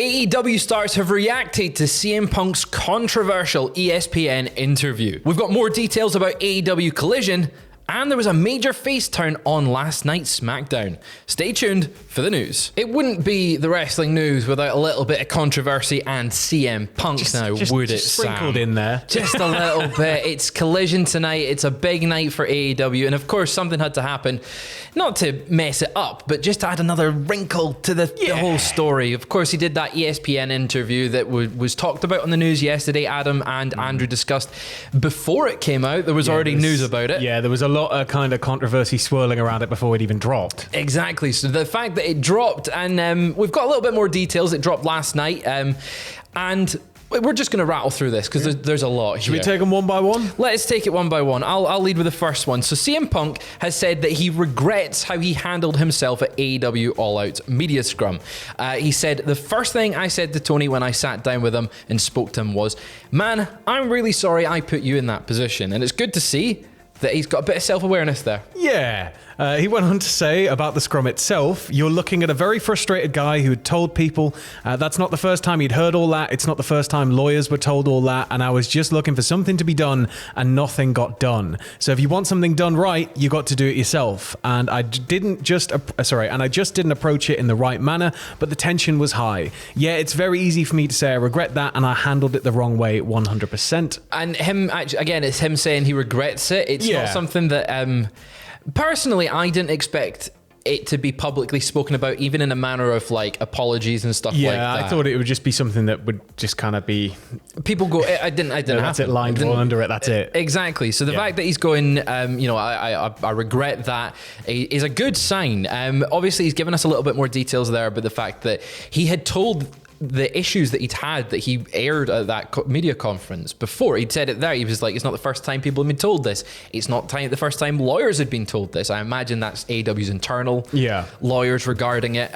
AEW stars have reacted to CM Punk's controversial ESPN interview. We've got more details about AEW Collision, and there was a major face turn on last night's SmackDown. Stay tuned for the news. It wouldn't be the wrestling news without a little bit of controversy and CM Punk would it, sprinkled Sam? in there. Just a little bit. It's Collision tonight. It's a big night for AEW. And of course, something had to happen, not to mess it up, but just to add another wrinkle to the whole story. Of course, he did that ESPN interview that was talked about on the news yesterday. Adam and Andrew discussed before it came out. There was already news about it. Yeah, there was a lot of kind of controversy swirling around it before it even dropped. Exactly. So the fact that it dropped, and we've got a little bit more details. It dropped last night, and we're just going to rattle through this because there's a lot here. Should we take them one by one? Let's take it one by one. I'll lead with the first one. So CM Punk has said that he regrets how he handled himself at AEW All Out Media Scrum. He said, the first thing I said to Tony when I sat down with him and spoke to him was, man, I'm really sorry I put you in that position. And it's good to see that he's got a bit of self-awareness there. Yeah. He went on to say about the scrum itself, you're looking at a very frustrated guy who had told people that's not the first time he'd heard all that. It's not the first time lawyers were told all that. And I was just looking for something to be done and nothing got done. So if you want something done right, you got to do it yourself. And I just didn't approach it in the right manner, but the tension was high. Yeah, it's very easy for me to say I regret that and I handled it the wrong way 100%. And him, again, it's him saying he regrets it. It's not something that... personally, I didn't expect it to be publicly spoken about, even in a manner of like apologies and stuff like that. Yeah, I thought it would just be something that would just kind of be... People go, I didn't that's it, line drawn under it, that's it. Exactly. So the fact that he's going, I regret that is a good sign. Obviously, he's given us a little bit more details there about the fact that he had told the issues that he'd had that he aired at that media conference before. He'd said it there. He was like, it's not the first time people have been told this. It's not the first time lawyers had been told this. I imagine that's AEW's internal lawyers regarding it.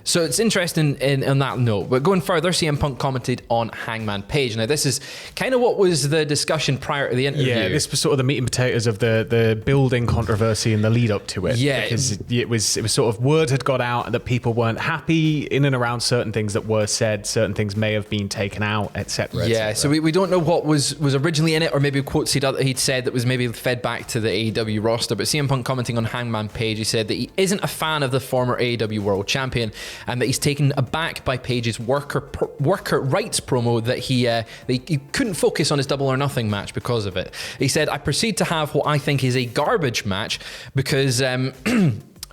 So it's interesting on that note. But going further, CM Punk commented on Hangman Page. Now, this is kind of what was the discussion prior to the interview. Yeah, this was sort of the meat and potatoes of the building controversy and the lead up to it. Yeah. Because it was sort of word had got out that people weren't happy in and around certain things that were said, certain things may have been taken out, etc. Yeah, so we don't know what was originally in it, or maybe quotes he'd said that was maybe fed back to the AEW roster. But CM Punk commenting on Hangman Page, he said that he isn't a fan of the former AEW World Champion and that he's taken aback by Page's worker rights promo that he couldn't focus on his Double or Nothing match because of it. He said, I proceed to have what I think is a garbage match because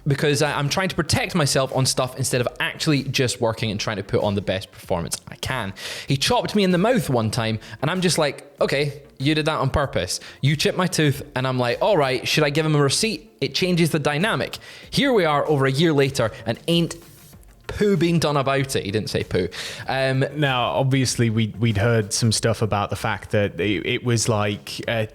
because I'm trying to protect myself on stuff instead of actually just working and trying to put on the best performance I can. He chopped me in the mouth one time, and I'm just like, okay, you did that on purpose. You chipped my tooth, and I'm like, all right, should I give him a receipt? It changes the dynamic. Here we are over a year later, and ain't poo being done about it. He didn't say poo. Now, obviously, we'd heard some stuff about the fact that it was like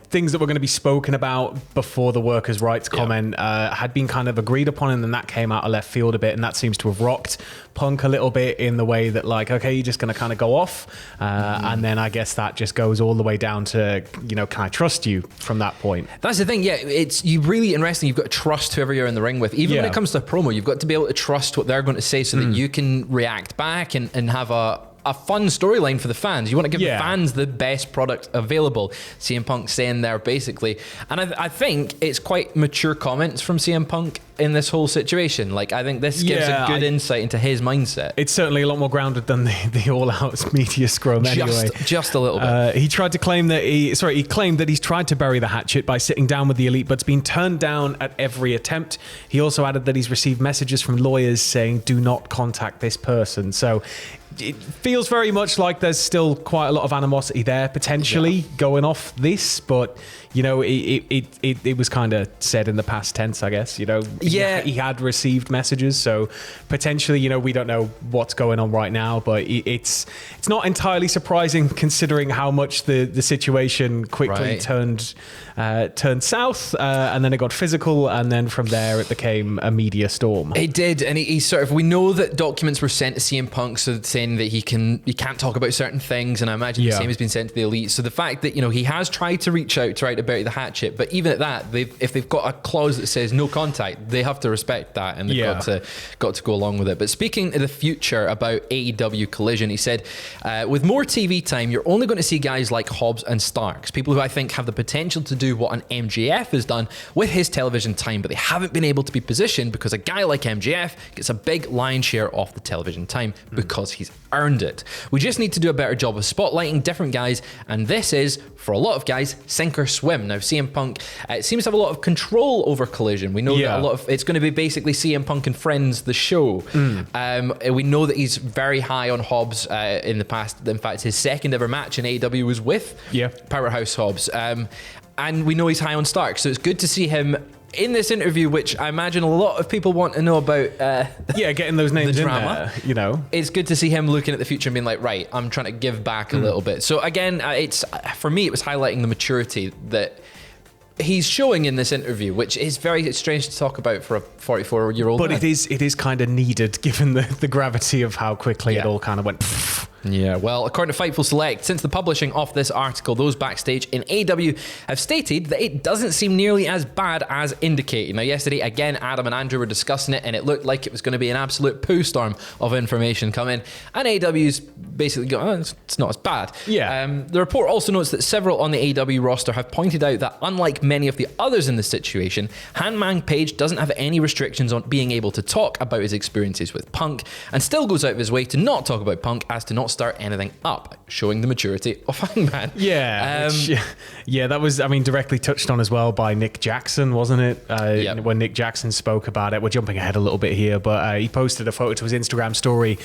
things that were going to be spoken about before the workers' rights comment had been kind of agreed upon, and then that came out of left field a bit, and that seems to have rocked Punk a little bit in the way that, like, okay, you're just going to kind of go off, and then I guess that just goes all the way down to, can I trust you from that point? That's the thing, it's you really in wrestling, you've got to trust whoever you're in the ring with. Even when it comes to a promo, you've got to be able to trust what they're going to say so that you can react back and have a fun storyline for the fans. You want to give the fans the best product available. CM Punk saying there basically, and I think it's quite mature comments from CM Punk in this whole situation. Like, I think this gives a good insight into his mindset. It's certainly a lot more grounded than the all-out media scrum anyway. Just a little bit. He tried to claim that he claimed that he's tried to bury the hatchet by sitting down with the elite, but's been turned down at every attempt. He also added that he's received messages from lawyers saying, do not contact this person. So it feels very much like there's still quite a lot of animosity there, potentially going off this, but it was kind of said in the past tense, I guess. He had received messages, so potentially, we don't know what's going on right now, but it's not entirely surprising considering how much the situation quickly turned south, and then it got physical, and then from there it became a media storm. It did, and he sort of, we know that documents were sent to CM Punk saying that he can you can't talk about certain things, and I imagine the same has been sent to the Elite. So the fact that he has tried to reach out, try to bury the hatchet, but even at that, if they've got a clause that says no contact, they have to respect that, and they've got to go along with it. But speaking of the future about AEW Collision, he said, with more TV time, you're only going to see guys like Hobbs and Starks, people who I think have the potential to do what an MJF has done with his television time, but they haven't been able to be positioned because a guy like MJF gets a big lion's share of the television time because he's earned it. We just need to do a better job of spotlighting different guys, and this is, for a lot of guys, sink or swim. Now, CM Punk seems to have a lot of control over Collision. We know that a lot of it's going to be basically CM Punk and Friends, the show. We know that he's very high on Hobbs in the past. In fact, his second ever match in AEW was with Powerhouse Hobbs. And we know he's high on Stark, so it's good to see him in this interview, which I imagine a lot of people want to know about. Getting those names the drama. In there, It's good to see him looking at the future and being like, right, I'm trying to give back a little bit. So again, it's for me, it was highlighting the maturity that he's showing in this interview, which is very strange to talk about for a 44-year-old but man. it is kind of needed given the gravity of how quickly it all kind of went. Yeah, well, according to Fightful Select, since the publishing of this article, those backstage in AEW have stated that it doesn't seem nearly as bad as indicated. Now, yesterday, again, Adam and Andrew were discussing it, and it looked like it was going to be an absolute poo storm of information coming. And AEW's basically going, it's not as bad. Yeah. The report also notes that several on the AEW roster have pointed out that, unlike many of the others in this situation, Hangman Page doesn't have any restrictions on being able to talk about his experiences with Punk, and still goes out of his way to not talk about Punk as to not start anything up, showing the maturity of Hangman. That was, directly touched on as well by Nick Jackson, wasn't it? When Nick Jackson spoke about it. We're jumping ahead a little bit here, but he posted a photo to his Instagram story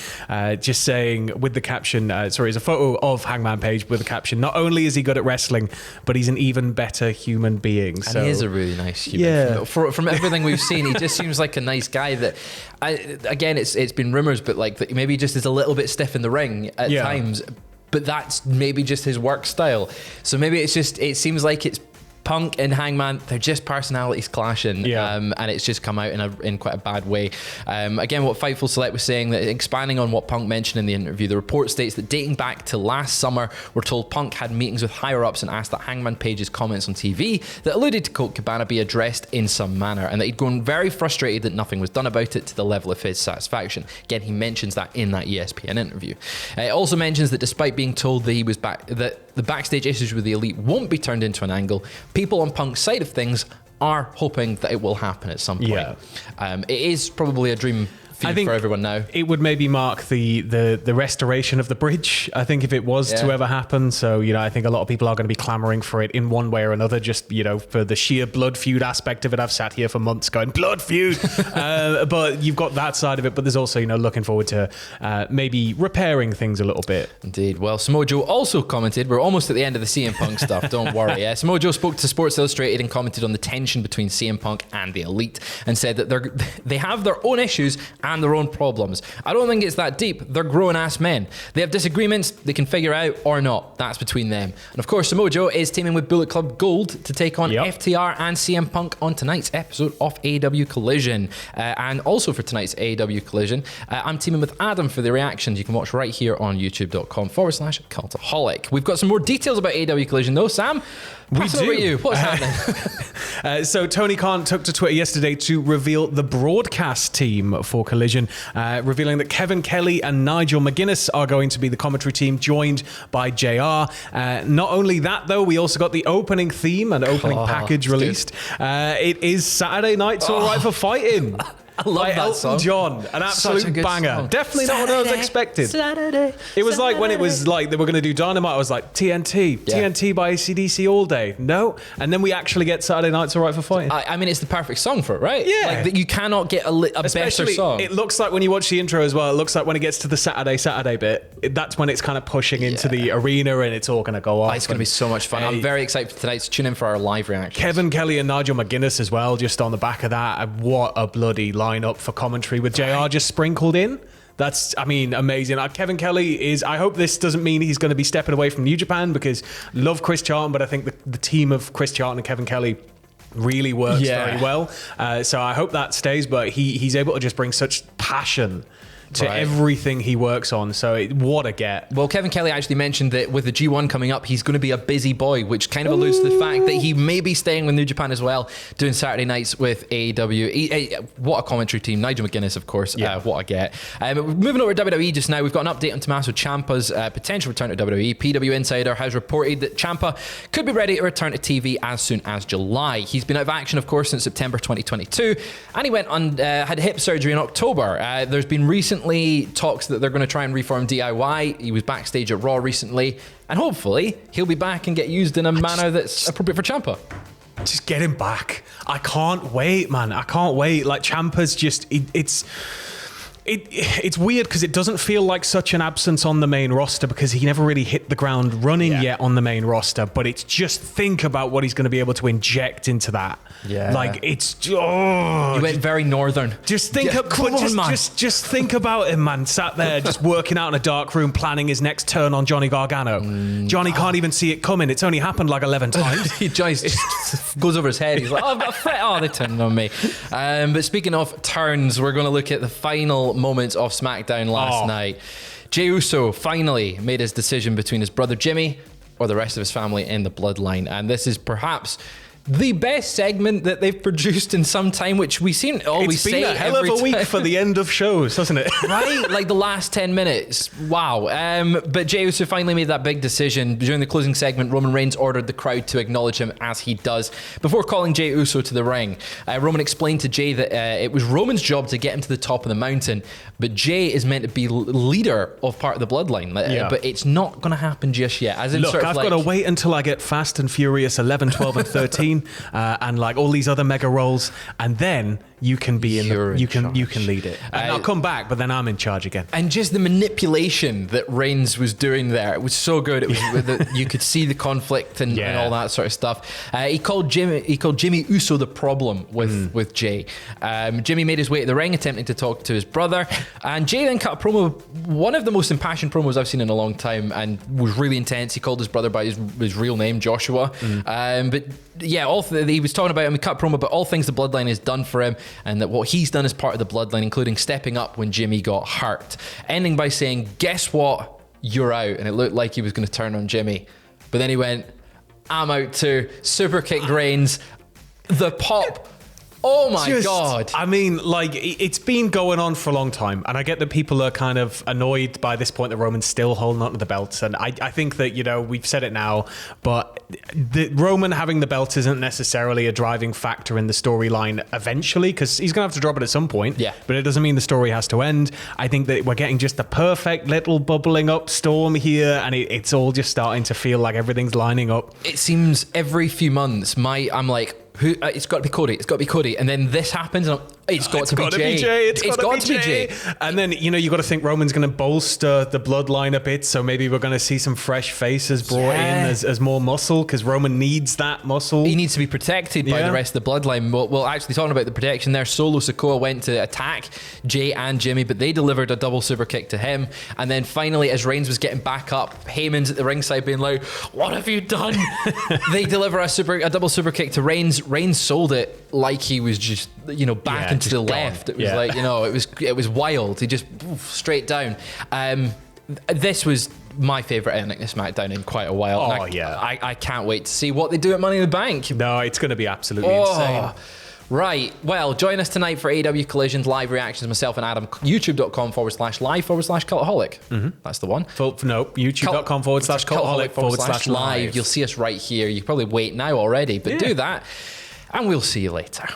just saying, with the caption, it's a photo of Hangman Page with the caption, not only is he good at wrestling, but he's an even better human being. And he is a really nice human. Yeah. From everything we've seen, he just seems like a nice guy that, again, it's been rumors, but like that maybe just is a little bit stiff in the ring at times, but that's maybe just his work style. So maybe it seems like it's Punk and Hangman, they're just personalities clashing, and it's just come out in quite a bad way. Again, what Fightful Select was saying, that expanding on what Punk mentioned in the interview, the report states that dating back to last summer, we're told Punk had meetings with higher-ups and asked that Hangman Page's comments on TV that alluded to Colt Cabana be addressed in some manner, and that he'd grown very frustrated that nothing was done about it to the level of his satisfaction. Again, he mentions that in that ESPN interview. It also mentions that despite being told that he was that the backstage issues with the Elite won't be turned into an angle, people on Punk's side of things are hoping that it will happen at some point. It is probably a dream I think for everyone now. It would maybe mark the restoration of the bridge, I think, if it was to ever happen. So, I think a lot of people are going to be clamoring for it in one way or another, just, for the sheer blood feud aspect of it. I've sat here for months going, blood feud! But you've got that side of it, but there's also, looking forward to maybe repairing things a little bit. Indeed. Well, Samoa Joe also commented, we're almost at the end of the CM Punk stuff, don't worry. Samoa Joe spoke to Sports Illustrated and commented on the tension between CM Punk and the Elite, and said that they have their own issues and their own problems. I don't think it's that deep. They're grown-ass men. They have disagreements they can figure out or not. That's between them. And of course, Samoa Joe is teaming with Bullet Club Gold to take on FTR and CM Punk on tonight's episode of AEW Collision. And also for tonight's AEW Collision, I'm teaming with Adam for the reactions. You can watch right here on youtube.com/Cultaholic. We've got some more details about AEW Collision though, Sam. We do. Over to you. What's happening? So Tony Khan took to Twitter yesterday to reveal the broadcast team for Collision, revealing that Kevin Kelly and Nigel McGuinness are going to be the commentary team, joined by JR. Not only that, though, we also got the opening theme and opening package released. It is Saturday Night's All Right for Fighting. I love that Elton song. John, an absolute banger. Song. Definitely not what I was expected. It was like when it was like they were going to do Dynamite, I was like, TNT by AC/DC all day. No. And then we actually get Saturday Night's All Right for Fighting. I mean, it's the perfect song for it, right? Yeah. Like, you cannot get a better song. It looks like when you watch the intro as well, it looks like when it gets to the Saturday bit, that's when it's kind of pushing into the arena and it's all going to go off. It's going to be so much fun. I'm very excited for tonight, so tune in for our live reaction. Kevin Kelly and Nigel McGuinness as well, just on the back of that. What a bloody lineup for commentary with JR just sprinkled in. That's, amazing. Kevin Kelly is, I hope this doesn't mean he's going to be stepping away from New Japan, because love Chris Charlton, but I think the team of Chris Charlton and Kevin Kelly really works very well. So I hope that stays, but he's able to just bring such passion to everything he works on. So what a get. Well, Kevin Kelly actually mentioned that with the G1 coming up, he's going to be a busy boy, which kind of alludes to the fact that he may be staying with New Japan as well, doing Saturday nights with AEW. What a commentary team. Nigel McGuinness, of course. What a get. Moving over to WWE just now, we've got an update on Tommaso Ciampa's potential return to WWE. PW Insider has reported that Ciampa could be ready to return to TV as soon as July. He's been out of action, of course, since September 2022, and he went on had hip surgery in October. There's been recently talks that they're going to try and reform DIY. He was backstage at Raw recently, and hopefully he'll be back and get used in a manner that's appropriate for Ciampa. Just get him back. I can't wait, man. I can't wait. Like, Ciampa's just... It's weird because it doesn't feel like such an absence on the main roster because he never really hit the ground running yet on the main roster. But it's just think about what he's going to be able to inject into that. Yeah, like it's. Oh, he went very northern. Just think, just think about him, man. Sat there, just working out in a dark room, planning his next turn on Johnny Gargano. Johnny can't even see it coming. It's only happened like 11 times. Johnny just goes over his head. He's like, "Oh, I've got a threat." Oh, they turned on me. But speaking of turns, we're going to look at the final moments of SmackDown last night. Jey Uso finally made his decision between his brother Jimmy or the rest of his family in the bloodline, and this is perhaps the best segment that they've produced in some time, which we seem always say. It's been a hell of a week for the end of shows, hasn't it? Right? Like the last 10 minutes. Wow. But Jey Uso finally made that big decision. During the closing segment, Roman Reigns ordered the crowd to acknowledge him as he does. Before calling Jey Uso to the ring, Roman explained to Jey that it was Roman's job to get him to the top of the mountain, but Jey is meant to be leader of part of the bloodline. But it's not going to happen just yet. As in, look, I've got to wait until I get Fast and Furious 11, 12 and 13 and like all these other mega roles, and then you can be you can lead it. And I'll come back, but then I'm in charge again. And just the manipulation that Reigns was doing there, it was so good. It was you could see the conflict and all that sort of stuff. He called Jimmy Uso the problem with Jey. Jimmy made his way to the ring, attempting to talk to his brother, and Jey then cut a promo, one of the most impassioned promos I've seen in a long time, and was really intense. He called his brother by his real name, Joshua. But yeah, he was talking about him. He cut a promo about all things the bloodline has done for him, and that what he's done as part of the bloodline, including stepping up when Jimmy got hurt, ending by saying, "Guess what? You're out." And it looked like he was going to turn on Jimmy, but then he went, "I'm out too." Super kicked Reigns. The pop. Oh my God. I mean, like, it's been going on for a long time, and I get that people are kind of annoyed by this point that Roman's still holding on to the belts, and I think that, we've said it now, but the Roman having the belt isn't necessarily a driving factor in the storyline eventually, because he's going to have to drop it at some point, but it doesn't mean the story has to end. I think that we're getting just the perfect little bubbling up storm here, and it's all just starting to feel like everything's lining up. It seems every few months, I'm like, it's got to be Cody. It's got to be Cody. And then this happens, and it's got to be Jey. It's got to be Jey. And then, you got to think Roman's going to bolster the bloodline a bit. So maybe we're going to see some fresh faces brought in as more muscle, because Roman needs that muscle. He needs to be protected by the rest of the bloodline. Well, actually, talking about the protection there, Solo Sikoa went to attack Jey and Jimmy, but they delivered a double super kick to him. And then finally, as Reigns was getting back up, Heyman's at the ringside being like, "What have you done?" They deliver a double super kick to Reigns. Reigns sold it like he was just, back into the left. It was like, it was wild. He just straight down. This was my favourite ending to SmackDown in quite a while. I can't wait to see what they do at Money in the Bank. No, it's going to be absolutely insane. Right. Well, join us tonight for AEW Collision's live reactions. Myself and Adam, youtube.com/live/Cultaholic. That's the one. youtube.com/Cultaholic/live. You'll see us right here. You can probably wait now already, but do that. And we'll see you later.